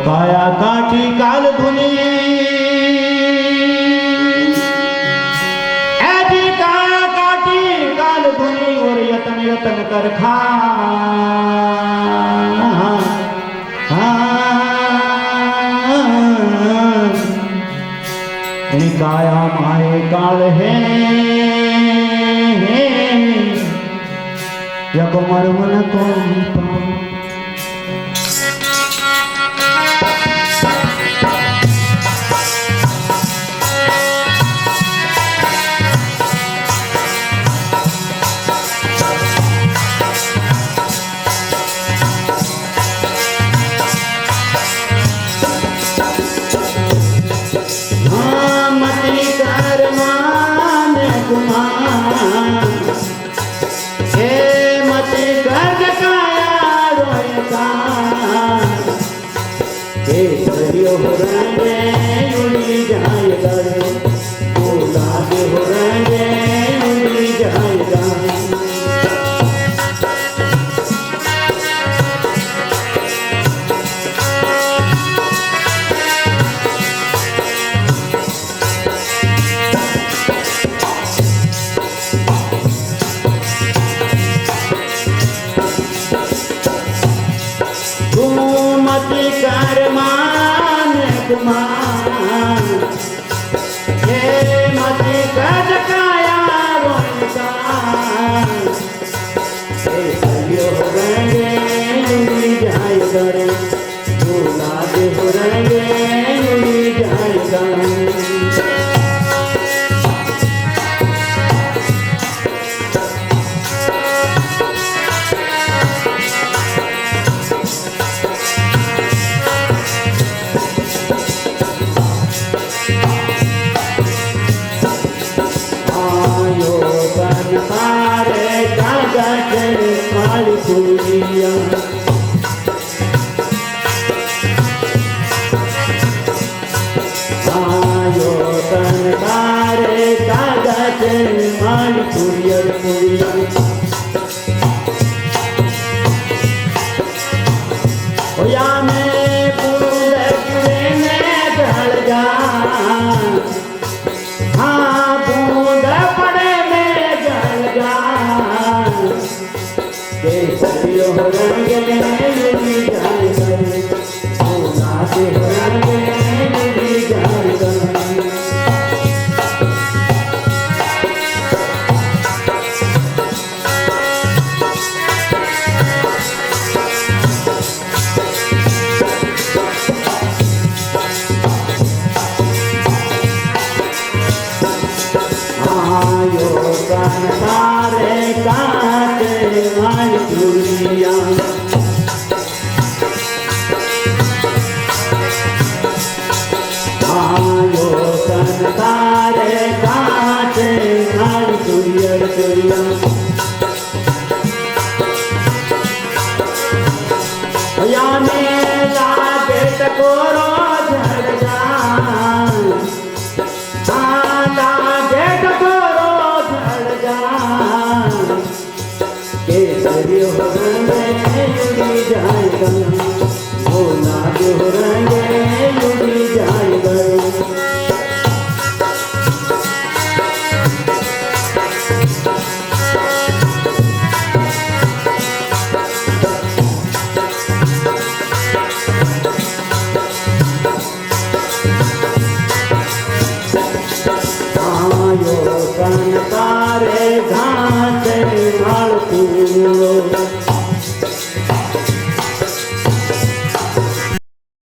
काया काठी काल धुनी ऐसी काया काठी काल धुनी और यतन यतन कर खा काया माए काल है यक मरमन को हो रंगे उड़ी जाए गए गुलाब हो रंगे उड़ी जाए गए घूमती कर ये मती कज काया रोनका ये सलियो हो रंगे उड़ी जाए गए गुलाब हो रंगे उड़ी जाए गए आयो तन तारे कागज माल कुरियर कुरियर होया में बूंद गिरे में ढल जा हाँ बूंद पड़े में ढल जा केसरियो हो रंगे उड़ी जाए गए गुलाब हो रंगे उड़ी जाए गए आयो कन तारे काटे माल दुनिया आयो कन तारे काटे माल दुनिया दुनिया या में लागे टकोरो झड़ जा केसरियो हो रंगे उड़ी जाए गए गुलाब हो रंगे उड़ी जाए गए आयो कन तारे घाटे माल पूरो